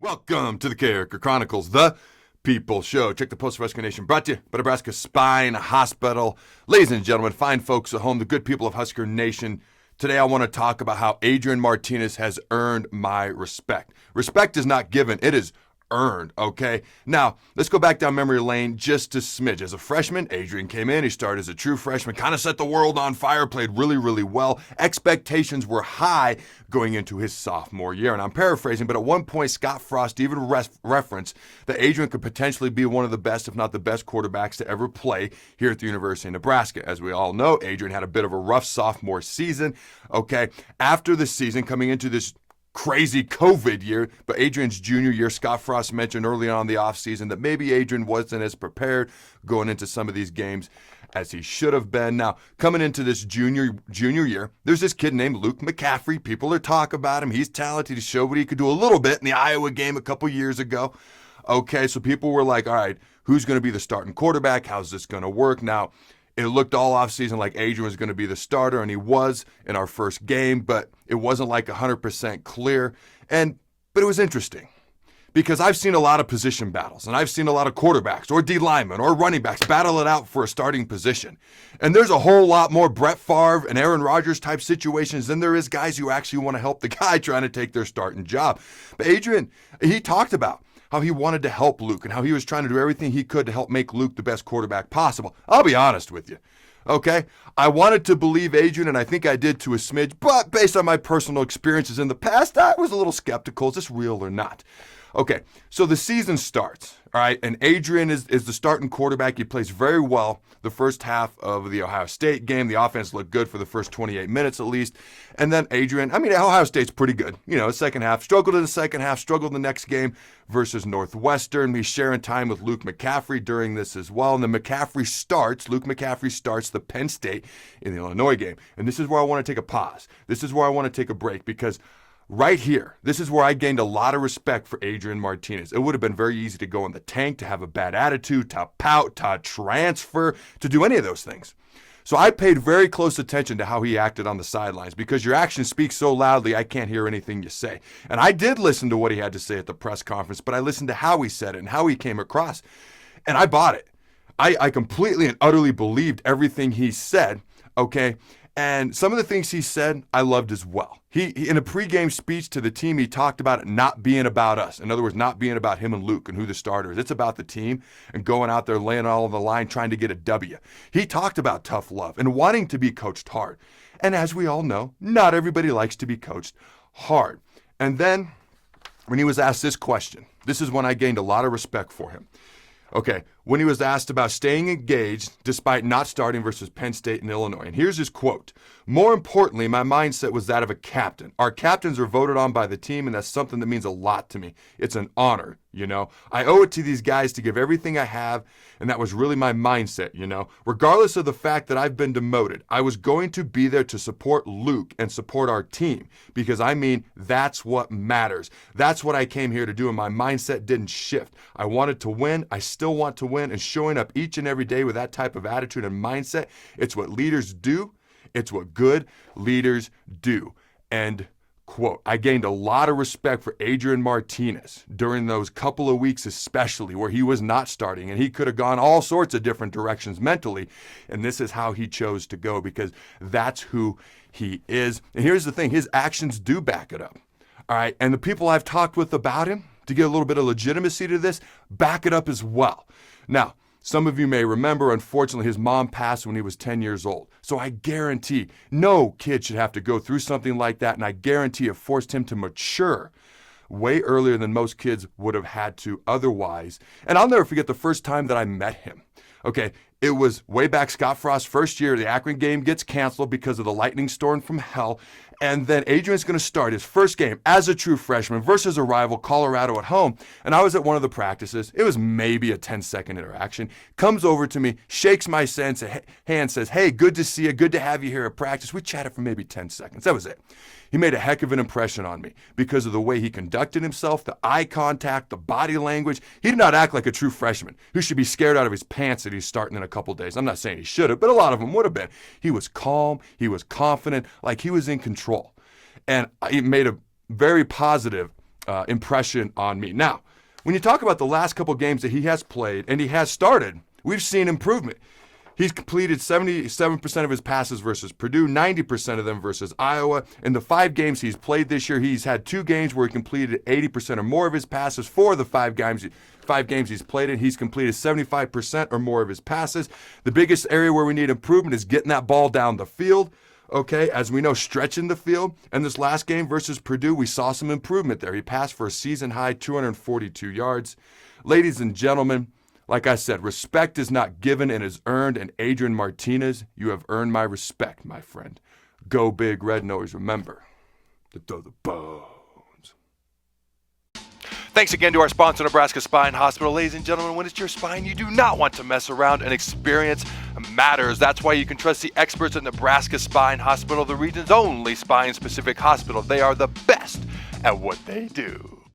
Welcome to the Carriker Chronicles, the People Show. Check the post for Husker Nation, brought to you by Nebraska Spine Hospital. Ladies and gentlemen, fine folks at home, the good people of Husker Nation. Today I want to talk about how Adrian Martinez has earned my respect. Respect is not given, it is earned, okay? Now, let's go back down memory lane just a smidge. As a freshman, Adrian came in, he started as a true freshman, kind of set the world on fire, played really, really well. Expectations were high going into his sophomore year. And I'm paraphrasing, but at one point, Scott Frost even referenced that Adrian could potentially be one of the best, if not the best quarterbacks to ever play here at the University of Nebraska. As we all know, Adrian had a bit of a rough sophomore season, okay? After the season, coming into this crazy COVID year, but Adrian's junior year, Scott Frost mentioned early on in the offseason that maybe Adrian wasn't as prepared going into some of these games as he should have been. Now, coming into this junior year, there's this kid named Luke McCaffrey. People are talking about him. He's talented. He showed what he could do a little bit in the Iowa game a couple years ago. Okay, so people were like, all right, who's going to be the starting quarterback? How's this going to work? Now, it looked all offseason like Adrian was going to be the starter, and he was in our first game, but it wasn't like 100% clear. But it was interesting because I've seen a lot of position battles, and I've seen a lot of quarterbacks or D linemen or running backs battle it out for a starting position. And there's a whole lot more Brett Favre and Aaron Rodgers type situations than there is guys who actually want to help the guy trying to take their starting job. But Adrian, he talked about how he wanted to help Luke and how he was trying to do everything he could to help make Luke the best quarterback possible. I'll be honest with you, okay? I wanted to believe Adrian, and I think I did to a smidge, but based on my personal experiences in the past, I was a little skeptical. Is this real or not? Okay, so the season starts, all right, and Adrian is the starting quarterback. He plays very well the first half of the Ohio State game. The offense looked good for the first 28 minutes at least. And then Adrian, Ohio State's pretty good. Second half, struggled in the second half, struggled in the next game versus Northwestern. He's sharing time with Luke McCaffrey during this as well. And then Luke McCaffrey starts the Penn State in the Illinois game. And this is where I want to take a pause. This is where I want to take a break because right here, this is where I gained a lot of respect for Adrian Martinez. It would have been very easy to go in the tank, to have a bad attitude, to pout, to transfer, to do any of those things. So I paid very close attention to how he acted on the sidelines because your actions speak so loudly I can't hear anything you say. And I did listen to what he had to say at the press conference, but I listened to how he said it and how he came across. And I bought it. I completely and utterly believed everything he said, okay? And some of the things he said, I loved as well. He in a pregame speech to the team, he talked about it not being about us. In other words, not being about him and Luke and who the starter is. It's about the team and going out there, laying it all on the line, trying to get a W. He talked about tough love and wanting to be coached hard. And as we all know, not everybody likes to be coached hard. And then when he was asked this question, this is when I gained a lot of respect for him. Okay, when he was asked about staying engaged despite not starting versus Penn State and Illinois. And here's his quote. "More importantly, my mindset was that of a captain. Our captains are voted on by the team, and that's something that means a lot to me. It's an honor, I owe it to these guys to give everything I have, and that was really my mindset, Regardless of the fact that I've been demoted, I was going to be there to support Luke and support our team because, that's what matters. That's what I came here to do, and my mindset didn't shift. I wanted to win. I still want to win, and showing up each and every day with that type of attitude and mindset, it's what leaders do. It's what good leaders do." End quote. I gained a lot of respect for Adrian Martinez during those couple of weeks, especially where he was not starting and he could have gone all sorts of different directions mentally. And this is how he chose to go because that's who he is. And here's the thing, his actions do back it up. All right. And the people I've talked with about him to get a little bit of legitimacy to this, back it up as well. Now, some of you may remember, unfortunately, his mom passed when he was 10 years old. So I guarantee no kid should have to go through something like that, and I guarantee it forced him to mature way earlier than most kids would have had to otherwise. And I'll never forget the first time that I met him. Okay, it was way back Scott Frost's first year. The Akron game gets canceled because of the lightning storm from hell. And then Adrian's going to start his first game as a true freshman versus a rival, Colorado, at home. And I was at one of the practices. It was maybe a 10-second interaction. Comes over to me, shakes my hand, says, "Hey, good to see you. Good to have you here at practice." We chatted for maybe 10 seconds. That was it. He made a heck of an impression on me because of the way he conducted himself, the eye contact, the body language. He did not act like a true freshman who should be scared out of his pants that he's starting in a couple days. I'm not saying he should have, but a lot of them would have been. He was calm. He was confident, like he was in control. And he made a very positive impression on me. Now, when you talk about the last couple games that he has played and he has started, we've seen improvement. He's completed 77% of his passes versus Purdue, 90% of them versus Iowa. In the 5 games he's played this year, he's had 2 games where he completed 80% or more of his passes. 4 of the 5 games he's played in, he's completed 75% or more of his passes. The biggest area where we need improvement is getting that ball down the field. Okay, as we know, stretching the field. And this last game versus Purdue, we saw some improvement there. He passed for a season-high 242 yards. Ladies and gentlemen, like I said, respect is not given and is earned. And Adrian Martinez, you have earned my respect, my friend. Go big, red, and always remember to throw the bones. Thanks again to our sponsor, Nebraska Spine Hospital. Ladies and gentlemen, when it's your spine, you do not want to mess around, and experience matters. That's why you can trust the experts at Nebraska Spine Hospital, the region's only spine-specific hospital. They are the best at what they do.